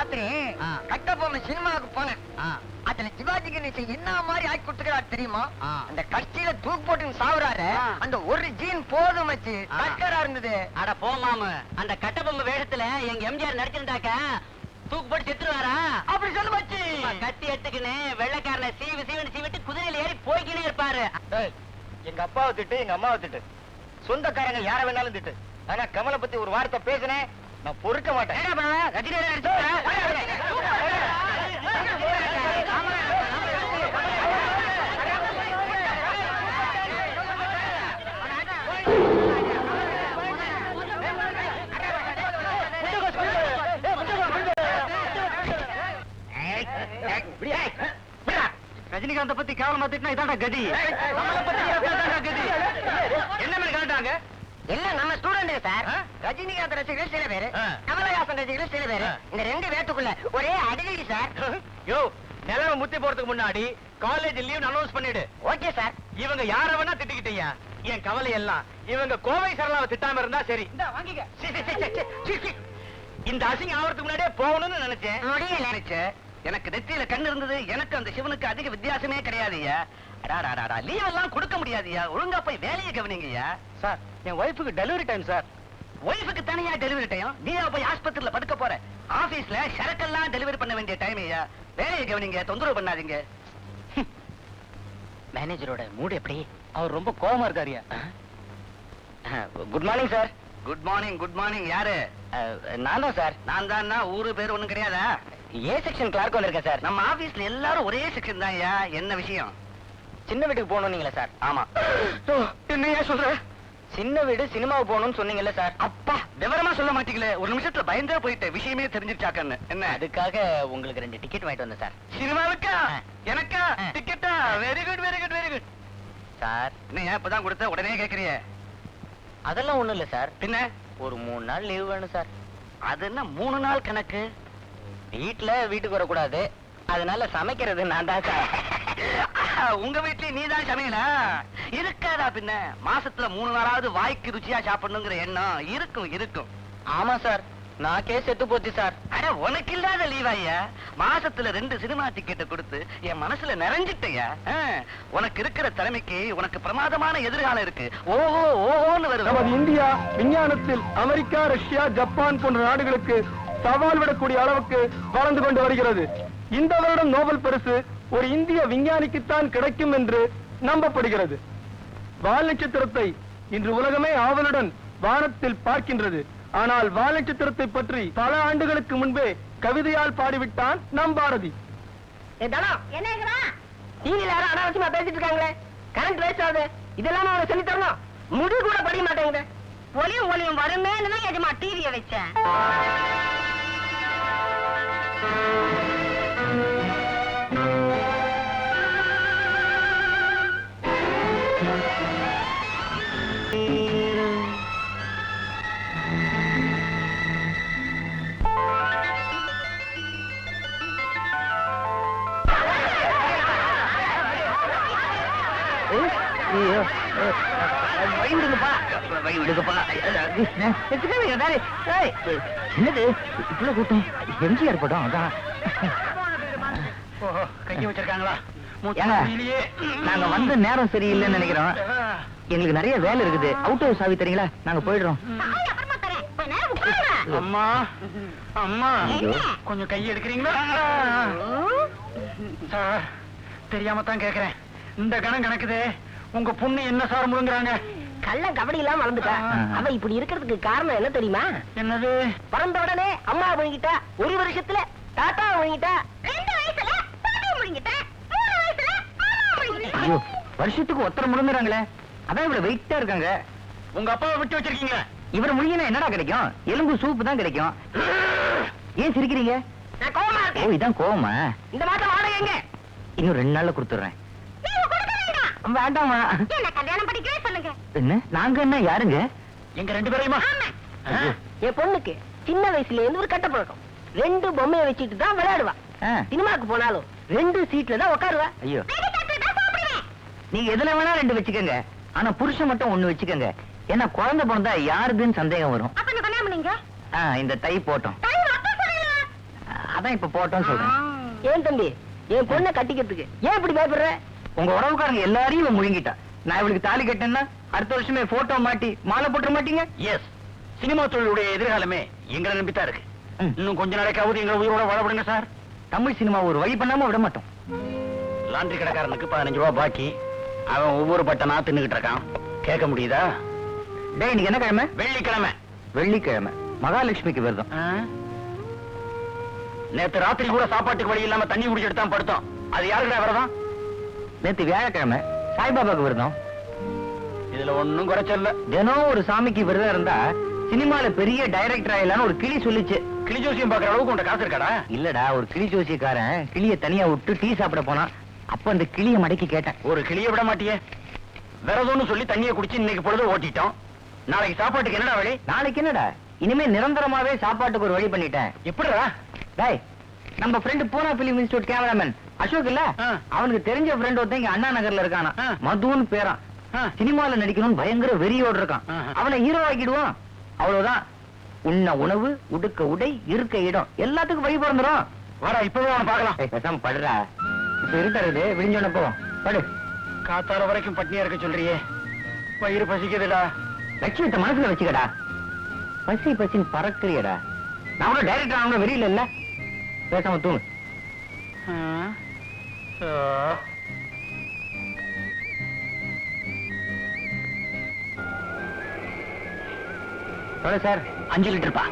ராத்திரி கட்டபொம்மை சினிமாவுக்கு போனேன். அதுல சிவாஜி கணேசன் என்ன மாதிரி ஆக்கி கொடுத்துக்கிறாரு தெரியுமா? அந்த கட்சியில தூக்கு போட்டு சாவுறாரு, அந்த ஒரு ஜீன் போதும் வச்சு கஷ்டரா இருந்தது. அட போமாம, அந்த கட்டபொம்மை வேஷத்துல எங்க எம்ஜிஆர் நடிச்சிருந்தாக்க தூக்கு போட்டு செத்துருவாரா? அப்படி சொல்ல வச்சு கத்தி எடுத்துக்கின்னு வெள்ளைக்காரனை சீவிட்டு குதிரையில ஏறி போய்கினே இருப்பாரு. எங்க அப்பாவை திட்டு, எங்க அம்மாவை திட்டு, சொந்தக்காரங்க யார வேணாலும் திட்டு, ஆனா கமலை பத்தி ஒரு வார்த்தை பேசுனேன் நான் பொறுக்க மாட்டேன். ரஜினிகாந்த பத்தி கேவலமா திட்டினா இதாண்டா கதி. கதி என்ன மாதிரி கலட்டாங்க? எல்லாம் நம்ம ஸ்டூடெண்ட் சார். ரஜினிகாந்த் ரசிகர்கள் சில பேரு, கமலஹாசன் ரசிகர்கள் சில பேரு. இந்த ரெண்டு பேத்துக்குள்ள ஒரே அடிக்கடி சார். யோ, நிலவை முத்தி போறதுக்கு முன்னாடி காலேஜ் லீவ் அனௌன்ஸ் பண்ணிடு. Okay sir. இவங்க யார வேணா திட்டிக்கிட்டீங்க, என் கவலை எல்லாம் இவங்க கோவை சரளாவை திட்டாம இருந்தா சரி. இந்த அசிங்க ஆவறதுக்கு முன்னாடியே போகணும்னு நினைச்சேன். நினைச்சேன். எனக்கு நெத்தியில கண்ணு இருந்தது. எனக்கு அந்த சிவனுக்கு அதிக வித்தியாசமே கிடையாதுயா. லீவ் எல்லாம் கொடுக்க முடியாதுயா. ஒழுங்கா போய் வேலையை கவனிங்கய்யா. சார், என் ஒய்ஃபுக்கு டெலிவரி டைம் சார். ஒய்ஃபுக்கு தனியா டெலிவரி டைம்? நீயா போய் ஆஸ்பத்திரியில படுக்க போற? ஆபீஸ்ல சரக்கெல்லாம் டெலிவரி பண்ண வேண்டிய டைம் ஐயா. வேலையை கவனிங்க, தொந்தரவு பண்ணாதீங்க. மேனேஜரோட மூடு எப்படி? அவர் ரொம்ப கோவமா இருக்காருயா. Good morning sir. Good morning. Good morning. யாரு? நான் தான் சார். நான் தான். ஊரு பேர் ஒண்ணும் கிடையாதா? ஏ செக்ஷன் கிளார்க் வந்திருக்கேன் சார். நம்ம ஆபீஸ்ல எல்லாரும் ஒரே செக்ஷன் தான். என்ன விஷயம்? சின்ன வீட்டுக்கு போகணும்னீங்களா சார்? ஆமா. என்னையா சொல்ற? சின்ன வீடு சினிமாவுக்கு போகணும்னு சொன்னீங்கல்ல சார். அப்பா, விவரமா சொல்ல மாட்டீங்களே. ஒரு நிமிஷத்துல பயந்தே போயிட்டேன். விஷயமே தெரிஞ்சிருச்சாக்கன்னு. என்ன? அதுக்காக உங்களுக்கு 2 டிக்கெட் வாங்கிட்டு வந்தேன் சார். சினிமாவுக்கா? எனக்கா டிக்கெட்டா? Very good very good very good sir. என்ன இப்பதான் கொடுத்த உடனே கேக்குறிய? அதெல்லாம் ஒண்ணும் இல்ல சார். பின்ன ஒரு 3 நாள் லீவ் வேணும் சார். அது என்ன 3 நாள் கணக்கு? வீட்டுக்கு வரக்கூடாது, அதனால சமைக்கிறது நான் தான் சார். உங்க வீட்லயே நீதான் சமையலா? இருக்காதா பின்ன? மாசத்துல 3 நாளாவது வாய்க்கு ருச்சியா சாப்பிடணுங்கிற எண்ணம் இருக்கும் இருக்கும். ஆமா சார், நாக்கே செத்து போச்சு சார். அட, உனக்கு இல்லாத லீவாயா? மாசத்துல 2 சினிமா டிக்கெட் கொடுத்து என் மனசுல நிறைஞ்சிட்டயா. உனக்கு இருக்கிற திறமைக்கு உனக்கு பிரமாதமான எதிர்காலம் இருக்கு. ஓஹோ ஓஹோன்னு வருது. நமது இந்தியா விஞ்ஞானத்தில் அமெரிக்கா, ரஷ்யா, ஜப்பான் போன்ற நாடுகளுக்கு சவால் விடக்கூடிய அளவுக்கு வளர்ந்து கொண்டு வருகிறது. இந்த வருடம் நோபல் பரிசு ஒரு இந்திய விஞ்ஞானிக்குத்தான் கிடைக்கும் என்று நம்பப்படுகிறது. வால் நட்சத்திரத்தை இன்று உலகமே ஆவலுடன் வானத்தில் பார்க்கின்றது. ஆனால் வால் நட்சத்திரத்தை பற்றி பல ஆண்டுகளுக்கு முன்பே கவிதையால் பாடிவிட்டான் நம் பாரதி. அனாவசியமா பேசிட்டு இருக்காங்களே, கரண்ட் வேஸ்ட் ஆகுது. இதெல்லாம் அவனை சொல்லி தரணும். முடி கூட படிக்க மாட்டேங்குது. ஒலியும் வருமேன்னு எஜமா டிவியை வச்சேன். என்னது இவ்வளவு கூட்டம்? எம்ஜிஆர் படம் அதான். கைய வச்சிருக்காங்களா? நாங்க வந்த நேரம் சரியில்லைன்னு நினைக்கிறோம். எங்களுக்கு நிறைய வேலை இருக்குது. அவுட் ஹவுஸ் சாவி தரீங்களா? நாங்க போயிடுறோம். அம்மா அம்மா, கொஞ்சம் கை எடுக்கிறீங்களா? சார், தெரியாம தான் கேக்குறேன். இந்த கணம் கணக்குது. உங்க பொண்ணு என்ன சார் முழுங்குறாங்க? கள்ள கபடி எல்லாம் வளர்ந்துட்டா. அவ இப்படி இருக்கிறதுக்கு காரணம் என்ன தெரியுமா? என்னது? பிறந்த உடனே அம்மா முழுங்கிட்டா, 1 வருஷத்துல தாத்தா முழுங்கிட்டா, 2 வயசுல பாட்டி முழுங்கிட்டா, 3 வயசுல ஐயோ, வருஷத்துக்கு ஒருத்தர் முழுங்குறாங்களே, அதான் இவ்வளவு வெயிட்டா இருக்காங்க. உங்க அப்பாவை விட்டு வச்சிருக்கீங்களா? இவரை முழுங்கினா என்னடா கிடைக்கும்? எலும்பு சூப்பு தான் கிடைக்கும். ஏன் சிரிக்கிறீங்க? ஓ, இதான் கோவமா? இந்த மாசம் வாடகை எங்க? இன்னும் 2 நாள்ல கொடுத்துறேன். வேண்டாமா? என்ன கல்யாணம் படிக்கவே சொல்லுங்க. என்ன நாங்க என்ன யாருங்க? எங்க 2 பேரையுமா? என் பொண்ணுக்கு சின்ன வயசுல இருந்து ஒரு கட்ட பழக்கம். 2 பொம்மையை வச்சுட்டு தான் விளையாடுவா. சினிமாக்கு போனாலும் 2 சீட்ல தான் உட்காருவா. ஐயோ, நீங்க எதுல வேணா 2 வச்சுக்கோங்க, ஆனா புருஷன் மட்டும் 1 வச்சுக்கோங்க. ஏன்னா குழந்தை பிறந்தா யாருதுன்னு சந்தேகம் வரும். இந்த தை போட்டோம். அதான் இப்ப போட்டோம்னு சொல்றேன். ஏன் தம்பி, என் பொண்ணை கட்டிக்கிறதுக்கு ஏன் இப்படி பயப்படுற? உங்க உறவுக்காரங்க எல்லாரையும் இவன் முழுங்கிட்டா. நான் இவளுக்கு தாலி கட்டினா அடுத்த வருஷமே போட்டோ மாட்டி மாலை போட்டுற மாட்டீங்க? எஸ், சினிமா தொழிலுடைய எதிர்காலமே எங்களை நம்பித்தான் இருக்கு. இன்னும் கொஞ்ச நாளைக்காவது எங்களை உயிரோட வாழ விடுங்க சார். தமிழ் சினிமா ஒரு வழி பண்ணாம விட மாட்டோம். லாண்டரி கடைக்காரனுக்கு 15 ரூபாய் பாக்கி. அவன் ஒவ்வொரு பட்டனா தின்னுகிட்டு இருக்கான். கேட்க முடியுதா? டேய், இன்னைக்கு என்ன கிழமை? வெள்ளிக்கிழமை. வெள்ளிக்கிழமை மகாலட்சுமிக்கு விரதம். நேத்து ராத்திரி கூட சாப்பாட்டுக்கு வழி இல்லாம தண்ணி குடிச்சிட்டு தான் படுத்தோம். அது யாருக்குடா விரதம்? நேத்து வியாழக்கிழமை சாய்பாபாக்கு விரதம். இதுல ஒண்ணும் குறைச்சல்ல. தினம் ஒரு சாமிக்கு விரதம் இருந்தா சினிமால பெரிய டைரக்டர் ஆயிலான்னு ஒரு கிளி சொல்லிச்சு. கிளி ஜோசியம் பாக்குற அளவுக்கு உன்ட காசு இருக்காடா? இல்லடா, ஒரு கிளி ஜோசியக்காரன் கிளிய தனியா விட்டு டீ சாப்பிட போனா. அப்ப அந்த கிளிய மடக்கி கேட்டேன். ஒரு கிளிய விட மாட்டியே. விரதம்னு சொல்லி தண்ணியை குடிச்சு இன்னைக்கு பொழுது ஓட்டிட்டோம். நாளைக்கு சாப்பாட்டுக்கு என்னடா வழி? நாளைக்கு என்னடா, இனிமே நிரந்தரமாவே சாப்பாட்டுக்கு ஒரு வழி பண்ணிட்டேன். எப்படிடா? டேய், நம்ம ஃப்ரெண்ட் பூனா பிலிம் இன்ஸ்டியூட் கேமராமேன் அசோக் இல்ல, அவனுக்கு தெரிஞ்ச ஃப்ரெண்ட் ஒருத்தன் இங்க அண்ணா நகர்ல இருக்கானா. மதுன்னு பேரான். சினிமால நடிக்கணும்னு பயங்கர வெறியோடு இருக்கான். அவனை ஹீரோ ஆக்கிடுவான். அவ்வளவுதான். உண்ண உணவு, உடுக்க உடை, இருக்க இடம் எல்லாத்துக்கும் வழி பிறந்துரும். வாடா, இப்பவே அவனை பாக்கலாம். பேசாம படுறா. இப்ப இருட்டது, விழிஞ்சோன போ. படு. காத்தால வரைக்கும் பட்னியா இருக்க சொல்றியே, வயிறு பசிக்குதுடா. லட்சியத்தை மனசுல வச்சுக்கடா. பசி பசின்னு பறக்குறியடா. நான் கூட டைரக்டர் ஆகணும் வெறியில இல்ல. பேசாம தூங்கு. சார் 5 லிட்டர் பா.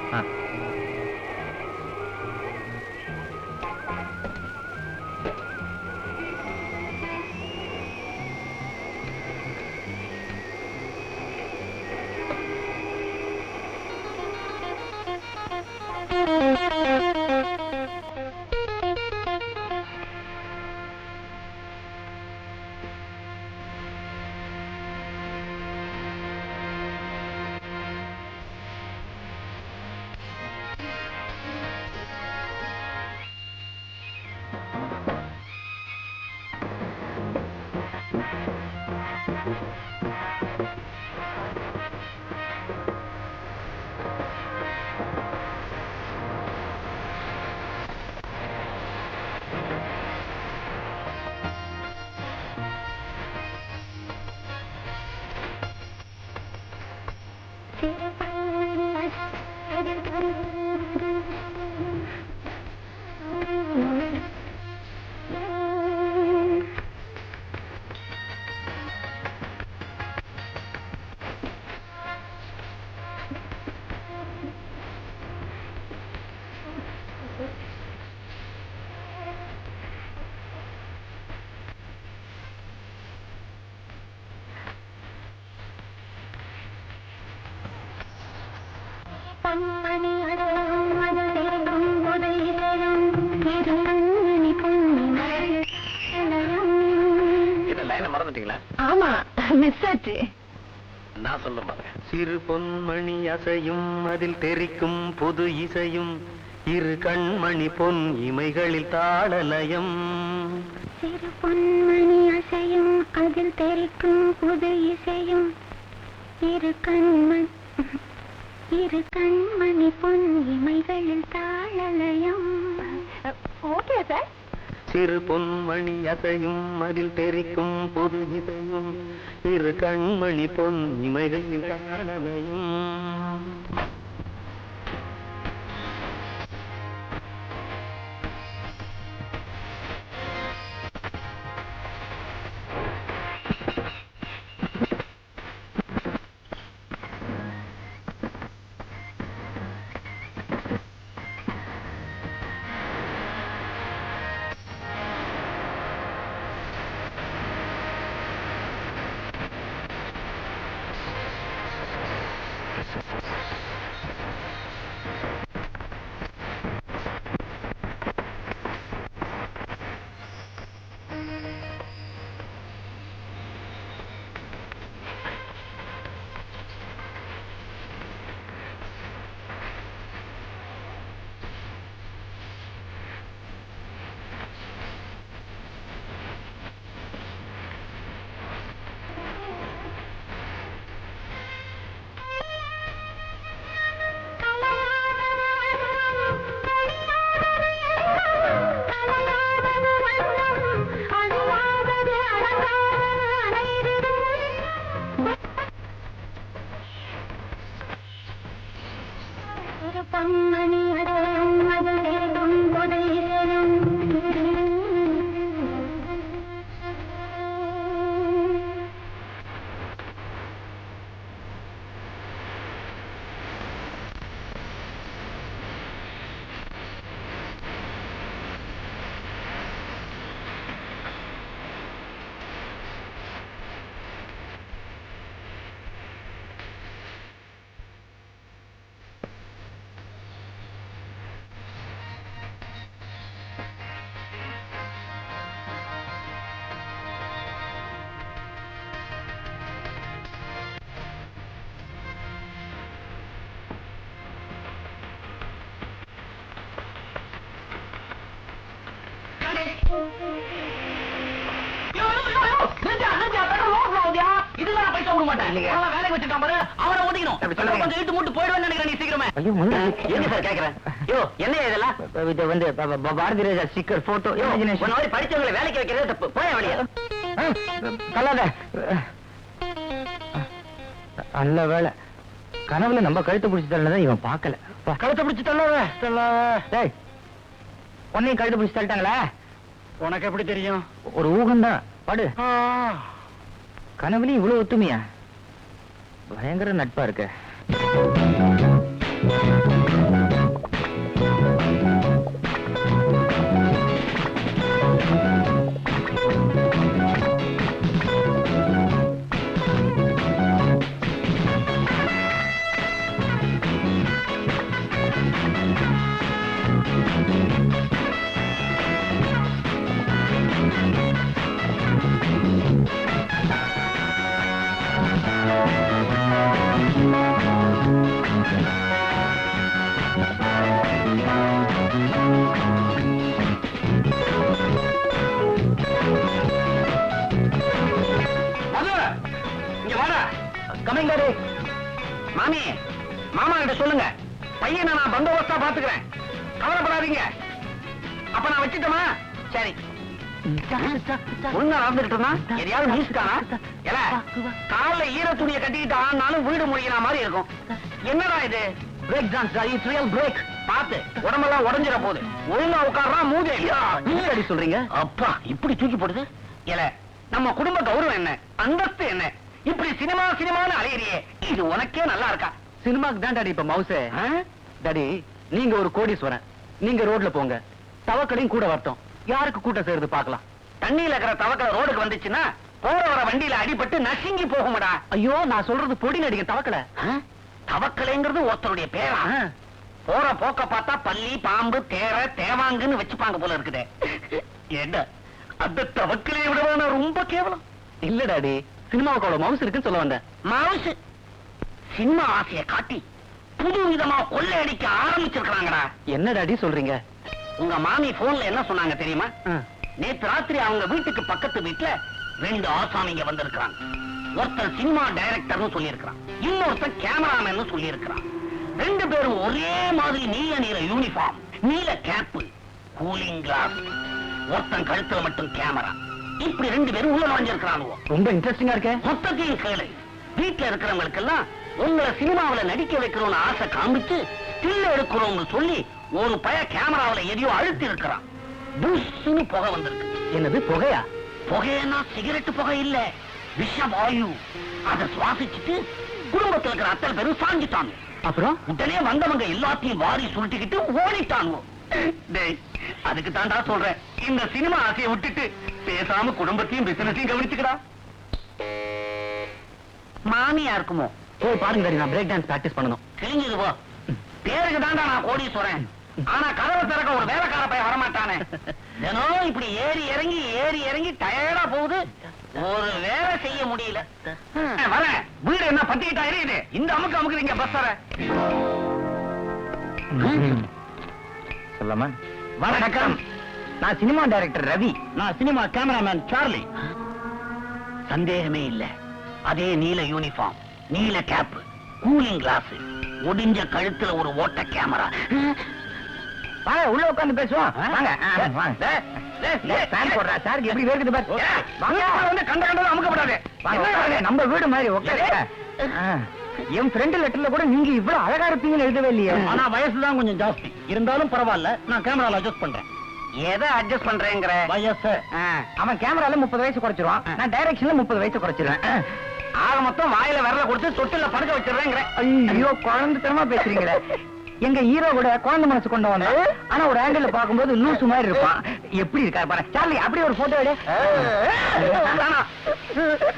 மறந்துட்டீங்களா? ஆமா, மிஸ் ஆச்சு. நான் சொல்ல பாருங்க. சிறு பொன்மணி அசையும் அதில் தெரிக்கும் புது இசையும் இரு கண்மணி பொன் இமைகளில் தாளலயம். சிறு பொன்மணி அசையும் அதில் தெரிக்கும் புது இசையும் இரு கண்மணி பொன் இமைகளில் தாளலயம். Okay sir. சிறு பொன்மணி அசையும் அதில் தெரிக்கும் புது இசையும் இரு கண்மணி பொன் இமைகளில் தாளலயம். சிறு பொன்மணி அடையும் அதில் தேடும் புது இசையும் வேலைக்கு வச்சுட்டான் பாரு, அவனை ஒதுக்கணும். கொஞ்சம் இழுத்து மூட்டு போயிடுவேன்னு நினைக்கிறேன். நீ சீக்கிரமே என்ன சார் கேக்குறேன்? என்ன இதெல்லாம்? இது வந்து பாரதி ராஜா ஸ்டிக்கர் போட்டோ படிச்சவங்களை வேலைக்கு வைக்கிறது தப்பு. போய வழியா கல்லாத. நல்ல வேலை கனவுல நம்ம கழுத்தை பிடிச்சி தள்ளதான் இவன் பாக்கல. கழுத்தை பிடிச்சு தள்ளாத. உன்னையும் கழுத்தை பிடிச்சி தள்ளிட்டாங்களா? உனக்கு எப்படி தெரியும்? ஒரு ஊகம்தான். படு. கனவுலயும் இவ்வளவு ஒத்துமையா? பயங்கர நட்பா இருக்க. மாமி, மாமா கிட்ட சொல்லுங்க, பையனை நான் பந்தோபஸ்தா பாத்துக்கிறேன், கவலைப்படாதீங்க. அப்ப நான் வச்சுட்டோமா? சரி. ஒழுங்கா நடந்துகிட்டு இருந்தா எதையாவது மியூசிக்கானா? காலைல ஈர துணியை கட்டிக்கிட்டு ஆனாலும் வீடு முடிக்கிற மாதிரி இருக்கும். என்னடா இது? Break dance. It's real break. பாத்து உடம்பெல்லாம் உடஞ்சிட போகுது. ஒழுங்கா உட்கார்றா மூதே. அடி சொல்றீங்க? அப்பா இப்படி தூக்கி போடுது. நம்ம குடும்ப கௌரவம் என்ன, அந்தஸ்து என்ன? இப்படி சினிமா சினிமான்னு அலையிறியே, இது உனக்கே நல்லா இருக்கா? சினிமாக்கு தான் டாடி இப்ப மவுசே. டாடி நீங்க ஒரு கோடீஸ்வரன், நீங்க ரோட்ல போங்க, தவக்கடையும் கூட வரட்டும், யாருக்கு கூட்டம் செய்யறது பாக்கலாம். தண்ணியில இருக்கிற தவக்கலை ரோடுக்கு வந்துச்சுன்னா போற வர வண்டியில அடிபட்டு நசுங்கி போகும்டா. ஐயோ நான் சொல்றது பொடி நடிகை தவக்கலை. தவக்கலைங்கிறது ஒருத்தருடைய பேரா? போற போக்க பார்த்தா பல்லி பாம்பு தேர தேவாங்குன்னு வச்சுப்பாங்க போல இருக்குதே. என்ன அந்த தவக்கலையை விடவா ரொம்ப கேவலம்? இல்ல டாடி, சினிமாவுக்கு அவ்வளவு மவுசு இருக்குன்னு சொல்ல வந்தேன். மவுசு சினிமா ஆசையை காட்டி புது விதமா கொள்ளையடிக்க ஆரம்பிச்சிருக்காங்கடா. என்ன டாடி சொல்றீங்க? உங்க மாமி போன்ல என்ன சொன்னாங்க தெரியுமா? நேத்து ராத்திரி அவங்க வீட்டுக்கு பக்கத்து வீட்டுல 2 ஆசாமிங்க வந்திருக்காங்க. ஒருத்தர் சினிமா டைரக்டர்னு சொல்லி இருக்கிறான், இன்னொருத்தர் கேமராமேன் சொல்லி இருக்கிறான். 2 பேரும் ஒரே மாதிரி நீல நீல யூனிஃபார்ம், நீல கேப், கூலிங் கிளாஸ். ஒருத்தன் கழுத்துல மட்டும் கேமரா. இப்படி 2 பேரும் உள்ள நுழைஞ்சிருக்கிறானுவோ. ரொம்ப இன்ட்ரெஸ்டிங்கா இருக்க. மொத்தத்தையும் கேளு. வீட்டுல இருக்கிறவங்களுக்கு எல்லாம் உங்களை சினிமாவில நடிக்க வைக்கிறோம்னு ஆசை காமிச்சு ஸ்டில் எடுக்கிறோம்னு சொல்லி ஒரு பய கேமராவில எதையோ அழுத்தி இருக்கிறான். புஷ்னு புகை வந்திருக்கு. என்னது புகையா? புகைன்னா சிகரெட் புகை இல்ல, விஷவாயு. அதை சுவாசிச்சுட்டு குடும்பத்தில் இருக்கிற அத்தனை பேரும் சாஞ்சிட்டாங்க. அப்புறம் உடனே வந்தவங்க எல்லாத்தையும் வாரி சுருட்டிக்கிட்டு ஓடிட்டானுவோ. அதுக்கு தாண்டா சொல்றேன், இந்த சினிமா ஆசையை விட்டுட்டு பேசாம குடும்பத்தையும் பிசினஸையும் கவனிச்சுக்கடா. மாமியா இருக்குமோ? போய் பாருங்க டாடி, நான் பிரேக் டான்ஸ் பிராக்டிஸ் பண்ணணும். கிழிஞ்சது போ. பேருக்கு தாண்டா நான் கோடீஸ்வரன், ஆனா கதவை திறக்க ஒரு வேலைக்கார பையன் வரமாட்டானே. தினம் இப்படி ஏறி இறங்கி டயர்டா போகுது, ஒரு வேலை செய்ய முடியல. வரேன். வீடு என்ன பத்திக்கிட்டா எரியுது, இந்த அமுக்கு அமுக்குறீங்க பஸ் வர. சொல்லாமா? வணக்கம். நான் சினிமா டைரக்டர் ரவி. நான் சினிமா கேமராமேன் சார்லி. சந்தேகமே இல்ல, அதே நீல யூனிஃபார்ம், நீல கேப், கூலிங் கிளாஸ், ஒடிஞ்ச கழுத்துல ஒரு ஓட்ட கேமரா. வாங்க உள்ள உட்கார்ந்து பேசுவோம். வாங்க வாங்க. ஃபேன் போடுறா சார், எப்படி வேர்க்குது பாரு. வந்து கண்ட கண்டது அமுக்கப்படாது. நம்ம வீடு மாதிரி உட்காரு. என் ஃப்ரெண்ட் லெட்டர்ல கூட நீங்க இவ்வளவு அழகா இருப்பீங்கன்னு எழுதவே இல்லையே. ஆனா வயசுதான் கொஞ்சம் ஜாஸ்தி. இருந்தாலும் பரவாயில்ல, நான் கேமரால அட்ஜஸ்ட் பண்றேன். எதை அட்ஜஸ்ட் பண்றேங்கிற? வயசு. அவன் கேமரால 30 வயசு குறைச்சிருவான், நான் டைரக்ஷன்ல 30 வயசு குறைச்சிருவேன். ஆக மொத்தம் வாயில விரல கொடுத்து தொட்டில படுக்க வச்சிடுறேங்கிற. ஐயோ குழந்தைத்தனமா பேசுறீங்களே. எங்க ஹீரோ கூட குழந்தை மனசு கொண்டு வந்தா, ஆனா ஒரு ஆங்கிள் பாக்கும்போது லூசு மாதிரி இருப்பான். எப்படி இருக்காரு பாரு. சார்லி அப்படியே ஒரு போட்டோ எடு.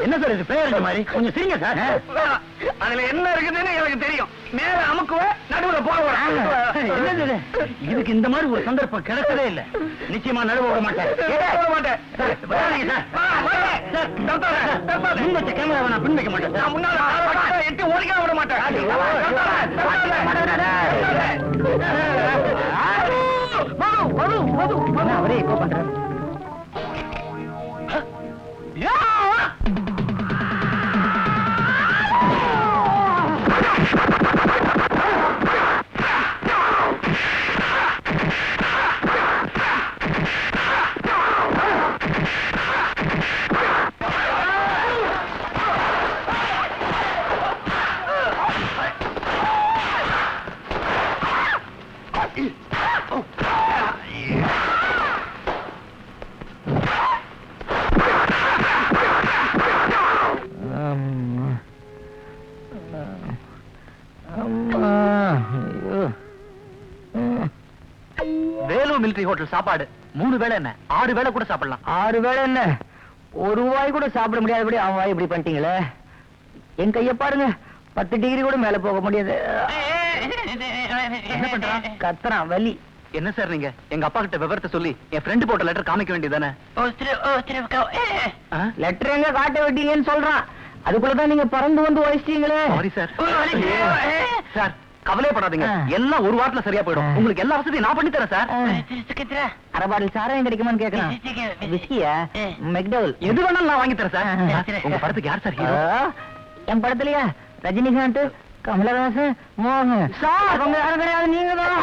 என்ன சார் இது பேர் மாதிரி கொஞ்சம் சரிங்க சார். அதுல என்ன இருக்குதுன்னு எனக்கு தெரியும். மேல அமுக்குவ நடுவுல போடுவேன். என்னது இதுக்கு இந்த மாதிரி ஒரு சந்தர்ப்பம் கிடைச்சதே இல்ல. நிச்சயமா நடுவ விட மாட்டேன். முன் வச்ச கேமராவை நான் பின் வைக்க மாட்டேன். நான் முன்னால எட்டி ஓடிக்க விட மாட்டேன். அவரே இப்போ பண்றாரு. வேலூர் மிலிட்டரி ஹோட்டல் சாப்பாடு 3 வேளை என்ன 6 வேளை கூட சாப்பிடலாம். 6 வேளை என்ன, ஒரு வாய் கூட சாப்பிட முடியாதபடி அவன் வாய் இப்படி பண்ணிட்டீங்களே. என் கைய பாருங்க, 10 டிகிரி கூட மேல போக முடியாது. என்ன பண்றான்? கத்துறான், வலி. என்ன சார் நீங்க எங்க அப்பா கிட்ட விவரத்தை சொல்லி என் ஃப்ரெண்ட் போட்ட லெட்டர் காமிக்க வேண்டியதானே? லெட்டர் எங்க காட்ட விட்டீங்கன்னு சொல்றான். அதுக்குள்ளதான் நீங்க பறந்து வந்து உழைச்சிட்டீங்களே. Sorry sir. சார் கவலைப்படாதீங்க, எல்லாம் ஒரு வாரத்துல சரியா போயிடும். உங்களுக்கு எல்லா வசதியும் நான் பண்ணி தரேன் சார். அரை பாட்டில் சாராயம் கிடைக்குமான்னு கேட்கறான். விஸ்கியா, மெக்டவுல், எது வேணாலும் நான் வாங்கி தரேன் சார். உங்க படத்துக்கு யார் சார் ஹீரோ? என் படத்துலயா ரஜினிகாந்த், கமலஹாசன், மோகன். அவங்க யாரும் கிடையாது, நீங்க தான்.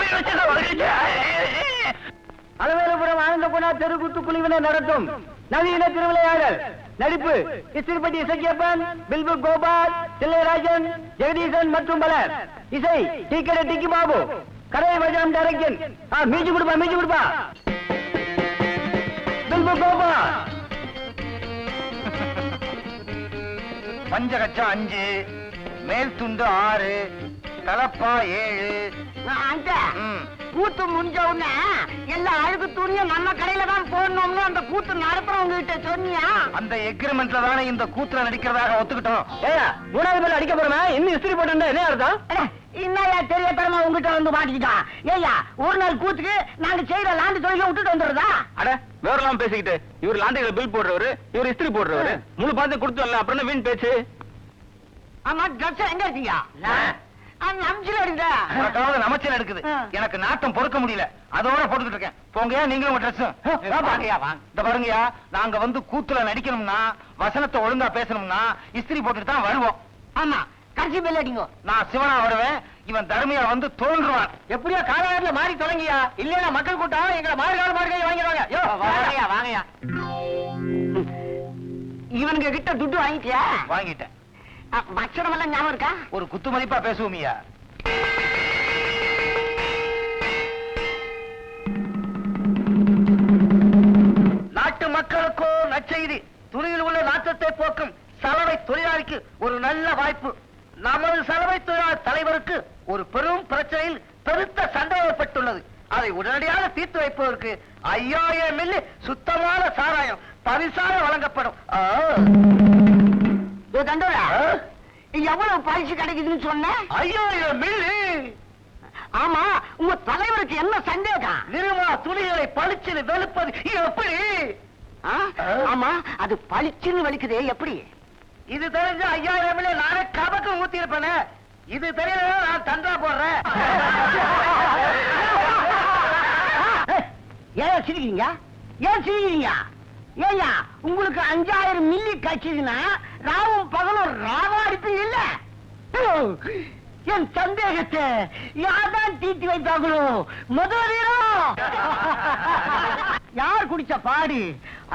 அலவேலுபுரம் ஆனந்தகுணா தெருக்கூத்து குழுவினை நடத்தும் நவீன திருவிளையாடல். நடிப்பு இஸ்திரிப்பட்டி இசக்கியப்பன், பில்பு கோபால், தில்லைராஜன், ஜெகதீசன் மற்றும் பலர். இசை டிக்கெட் டிக்கி பாபு. கரை வஜாம் டைரக்ஷன். மீஜி கொடுப்பா. பில்பு கோபால். பஞ்சகச்சம் 5, மேல் துண்டு 6, தலப்பா 7. கூத்து முடிஞ்ச உடனே எல்லா அழுக்கு துணியும் நம்ம கடையில தான் போடணும்னு அந்த கூத்து நடத்துறவங்க கிட்ட சொன்னியா? அந்த எக்ரிமெண்ட்ல தானே இந்த கூத்துல நடிக்கிறதாக ஒத்துக்கிட்டோம். ஏயா 3வது மேல அடிக்க போறமே, இன்னும் இஸ்திரி போட்டு என்ன அர்த்தம்? இன்னையா தெரிய பெருமா உங்ககிட்ட வந்து மாட்டிக்கிட்டான். ஏய்யா, ஒரு நாள் கூத்துக்கு நாங்க செய்யற லாண்டு தொழில விட்டுட்டு வந்துடுறதா? அட வேறலாம் பேசிக்கிட்டு, இவர் லாண்டிகளை பில் போடுறவரு, இவர் இஸ்திரி போடுறவரு. முழு பார்த்து கொடுத்தோம்ல, அப்புறம் என்ன வீண் பேச்சு? ஆமா, ட்ரெஸ் எங்க இருக்கீங்க? நம்சில எடுக்குதா? நமச்சல் எடுக்குது. எனக்கு நாட்டம் பொறுக்க முடியல, அதோட போட்டுக்கிட்டு இருக்கேன். போங்கயா நீங்களும் உங்க ட்ரெஸ். இந்த பாருங்கயா, நாங்க வந்து கூத்துல நடிக்கணும்னா, வசனத்தை ஒழுங்கா பேசணும்னா இஸ்திரி போட்டுட்டு தான் வருவோம். ஆமா, கடைசி பெல் அடிங்க. நான் சிவனா வருவேன், இவன் தர்மியா வந்து தோன்றுவான். எப்படியோ காலகாலத்துல மாறி தொடங்கியா, இல்லையா மக்கள் கூட்டம் எங்களை மாறுகால மாறுகாய் வாங்கிடுவாங்க. வாங்கயா. இவனுங்க கிட்ட துட்டு வாங்கிட்டியா? வாங்கிட்டேன். வச்சனம் எல்லாம் ஞாபகம் இருக்கா? ஒரு குத்து மதிப்பா பேசுவோமியா. நாட்டு மக்களுக்கோ நற்செய்தி. துணியில் உள்ள நாட்டத்தை போக்கும் சலவை தொழிலாளிக்கு ஒரு நல்ல வாய்ப்பு. நமது சலவை தொழிலாளர் தலைவருக்கு ஒரு பெரும் பிரச்சனையில் பெருத்த சண்டை ஏற்பட்டுள்ளது. அதை உடனடியாக தீர்த்து வைப்பதற்கு 5000 மில்லி சுத்தமான சாராயம் பரிசாக வழங்கப்படும். எவ்வளவு பரிசு கிடைக்குதுன்னு சொன்ன? 5000 மில்லி. ஆமா, உங்க தலைவருக்கு என்ன சந்தேகம்? நிறுவா துணிகளை பளிச்சுன்னு வெளுப்பது எப்படி? ஆமா, அது பளிச்சுன்னு வலிக்குதே எப்படி? இது தெரிஞ்ச 5000 மில்லி நானே கபக்கு ஊத்தி இருப்பேனே. இது தெரியல, நான் தண்டா போடுறேன். ஏன் சிரிக்கிறீங்க? ஏய்யா, உங்களுக்கு 5000 மில்லி கட்சிதுன்னா ராவும் பகலும் ராவா அடிப்பீங்க இல்ல? என் சந்தேகத்தை யார்தான் தீட்டி வைத்தாங்களோ முதலிரோ. யார் குடிச்ச பாடு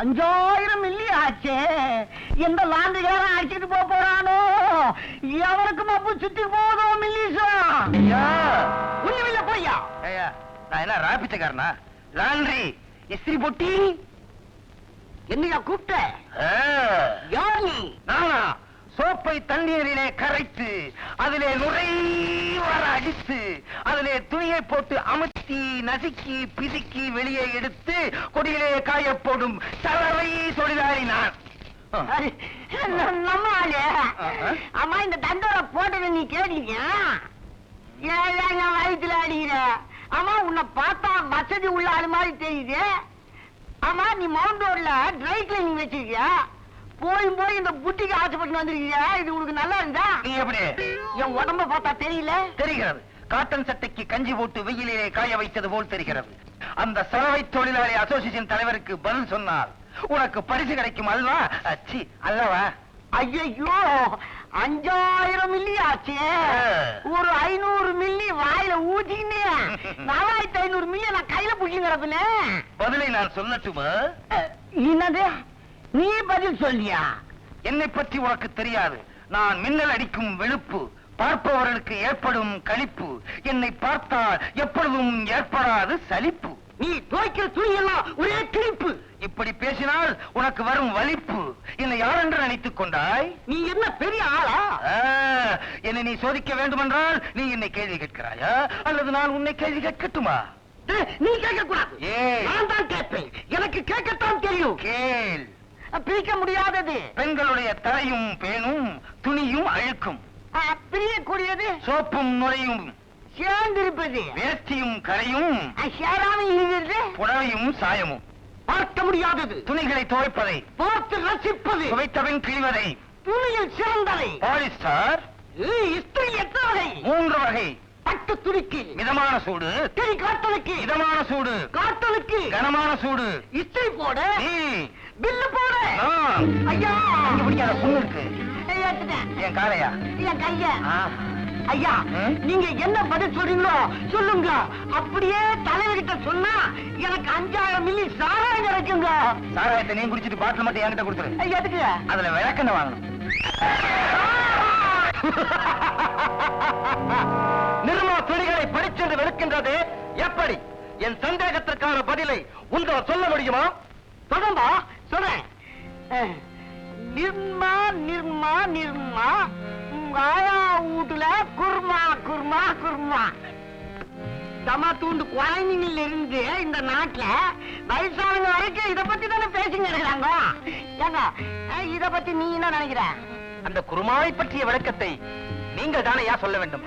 5000 மில்லி ஆச்சே. எந்த லாண்டுகாரன் அடிச்சிட்டு போறானோ எவனுக்கு மப்பு சுத்தி போதோ மில்லிசா. ஒண்ணுமில்ல போய்யா. நான் என்ன ராபிச்சக்காரனா? லாண்ட்ரி இஸ்திரி பொட்டி. என்னையா கூப்பிட்ட? யார் நீ? நானா? சோப்பை தண்ணீரிலே கரைத்து அதிலே நுரைவர அடித்து அதிலே துணியை போட்டு அமுத்தி நசுக்கி பிதுக்கி வெளியே எடுத்து கொடியிலே காய போடும் சலவை தொழிலாளி நான். நம்ம ஆளு. அம்மா இந்த தண்டோர போட்டதை நீ கேட்டீங்க? ஏன் வயிற்றுல அடிக்கிற? அம்மா உன்னை பார்த்தா வசதி உள்ள ஆளு மாதிரி தெரியுது. ஆமா நீ மவுண்ட் ரோட்ல ட்ரை கிளீனிங் வச்சிருக்கியா? போய் இந்த புட்டிக்கு ஆசைப்பட்டு வந்திருக்கியா? இது உனக்கு நல்லா இருந்தா? நீ எப்படி என் உடம்ப பார்த்தா தெரியல? தெரிகிறது. காட்டன் சட்டைக்கு கஞ்சி போட்டு வெயிலே காய வைத்தது போல் தெரிகிறது. அந்த சலவை தொழிலாளி அசோசியேஷன் தலைவருக்கு பதில் சொன்னால் உனக்கு பரிசு கிடைக்கும் அல்வா? அச்சி அல்லவா? ஐயோ 5000 மில்லி ஆச்சு. ஒரு 500 மில்லி வாயில ஊத்திக்கின்னு 4500 மில்லி நான் கையில புடிச்சுங்கிறப்பனே. பதிலை நான் சொல்லட்டுமா? என்னது? நீ பதில் சொல்லியா? என்னை பற்றி உனக்கு தெரியாது. நான் மின்னல் அடிக்கும் வெளுப்பு, பார்ப்பவர்களுக்கு ஏற்படும் களிப்பு. என்னை பார்த்தால் எப்பொழுதும் ஏற்படாது சலிப்பு. நீ துவைக்கிற துணியெல்லாம் ஒரே கிழிப்பு. இப்படி பேசினால் உனக்கு வரும் வலிப்பு. என்னை யார் என்று நினைத்துக் கொண்டாய்? நீ என்ன பெரிய ஆளா? என்னை நீ சோதிக்க வேண்டுமென்றால் நீ என்னை கேள்வி கேட்கிறாயா அல்லது நான் உன்னை கேள்வி கேட்கட்டுமா? நீ கேட்க கூடாது. நான் தான் கேட்பேன். எனக்கு கேட்கத்தான் தெரியும். கேள். பிரிக்க முடியாதது பெண்களுடைய தலையும் பேணும் துணியும் அழுக்கும். பிரியக்கூடியது சோப்பும் நுரையும் சேர்ந்திருப்பது. வேஷ்டியும் கரையும் சேராம இருக்கிறது. புடவையும் சாயமும். பார்க்க முடியாதது துணிகளை துவைப்பதை பார்த்து ரசிப்பது. துவைத்தவன் கிழிவதை துணியில் சிறந்ததை. பாலிஸ்டர் இஸ்திரி எத்தனை வகை? 3 வகை. பட்டு துணிக்கு மிதமான சூடு, திரி காட்டலுக்கு மிதமான சூடு, காட்டலுக்கு கனமான சூடு. இஸ்திரி போட நீ பில்லு போட. ஐயா இங்க பிடிக்காத புண்ணு இருக்கு. ஏத்துட்டேன். என் காலையா? என் கைய. ஆ. ஐயா நீங்க என்ன பதில் சொல்றீங்களோ சொல்லுங்க. அப்படியே தலைவர்கிட்ட சொன்னா எனக்கு 5000 மில்லி சாராயம் கிடைக்குங்க. சாராயத்தை நீ குடிச்சிட்டு பாட்டில் மட்டும் என்கிட்ட கொடுத்துரு. எதுக்கு? அதுல விளக்கெண்ணெய் வாங்கணும். நிர்மா துணிகளை படிச்சென்று வெளுக்கின்றது எப்படி? என் சந்தேகத்திற்கான பதிலை உங்களால் சொல்ல முடியுமா? தொடர்ந்தா சொல்றேன். நிர்மா நிர்மா நிர்மா ஆயா வீட்டுல குர்மா குர்மா குர்மா. தமா தூண்டு குழந்தைங்கள இருந்து இந்த நாட்டுல வயசானவங்க வரைக்கும் இத பத்தி தானே பேசிங்க இருக்கிறாங்க. ஏங்க இத பத்தி நீ என்ன நினைக்கிற? அந்த குருமாவை பற்றிய விளக்கத்தை நீங்கள் தானே சொல்ல வேண்டும்.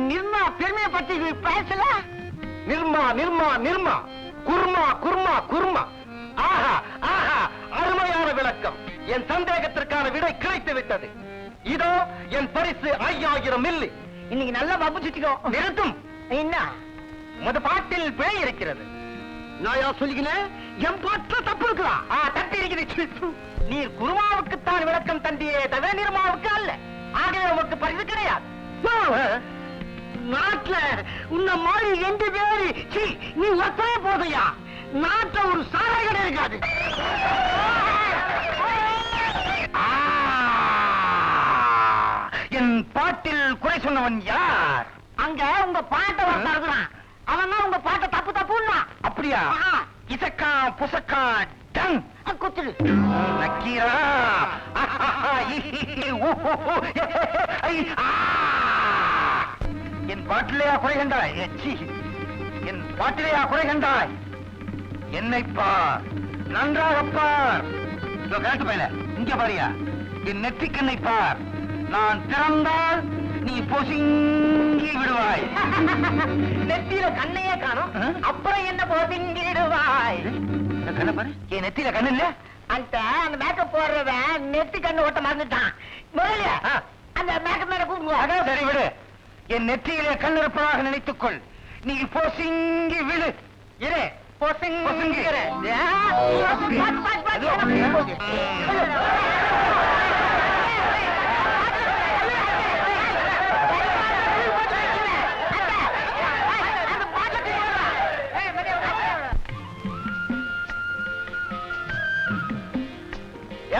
நிர்மா பெருமையை பத்தி பேசல. நிர்மா நிர்மா நிர்மா குர்மா குர்மா குர்மா. ஆஹா ஆஹா அருமையான விளக்கம். என் சந்தேகத்திற்கான விடை கிடைத்து விட்டது. இதோ என் பரிசு 5000 மில்லி. இன்னைக்கு நல்லா பப்பு சுத்திக்கோ. நிறுத்தும். என்ன உமது பாட்டில் பிழை இருக்கிறது. நான் சொல்லிக்கிறேன். என் பாட்டுல தப்பு இருக்கலாம். தட்டி இருக்கிறது. நீர் குருமாவுக்குத்தான் விளக்கம் தந்தியே தவிர நிர்மாவுக்கு அல்ல. ஆகவே உமக்கு பரிசு கிடையாது. நாட்டுல உன்ன மாதிரி 2 பேரு நீ ஒத்தவே போதையா? நாட்டுல ஒரு சாலை கடை இருக்காது. என் பாட்டில் குறை சொன்னவன் யார்? அங்க உங்க பாட்டை ஒருத்தன் இருக்கிறான். அவன் தான் உங்க பாட்டை தப்பு தப்புன்னா. அப்படியா? இசக்கா புசக்கா டன் குத்துடு. நக்கீரா. என் பாட்டிலேயா குறை கண்டாய்? என் பாட்டிலேயா குறை கண்டாய்? என்னை பார், நன்றாக பார். கேட்டு போயில இங்க பாரியா? என் நெற்றிக்கண்ணை பார். நான் திறந்தால் நீ பொசுங்கி விடுவாய். நெத்தியில கண்ணையே காணும். அப்புறம் என்ன பொசுங்கி விடுவாய்? கண்ண பாரு. என் நெத்தியில கண்ணு இல்ல. அந்த மேக்கப் போடுறவன் நெத்தி கண்ணு ஓட்ட மறந்துட்டான். முதல்ல அந்த மேக்கப் மேல கூப்பிடுவா. சரி விடு. என் நெற்றியிலே கண் இருப்பதாக நினைத்துக்கொள். நீ பொசுங்கி விடு. இரு பொசுங்கி.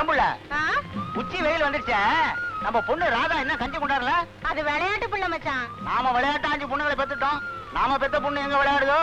ஏம்புள்ள உச்சி வெயில் வந்துருச்சே, நம்ம பொண்ணு ராதா என்ன கஞ்சி கொண்டாடல? அது விளையாட்டு பிள்ளை மச்சான். நாம விளையாட்டு 5 பொண்ணுங்களை பெத்துட்டோம், நாம பெத்த பொண்ணு எங்க விளையாடுதோ?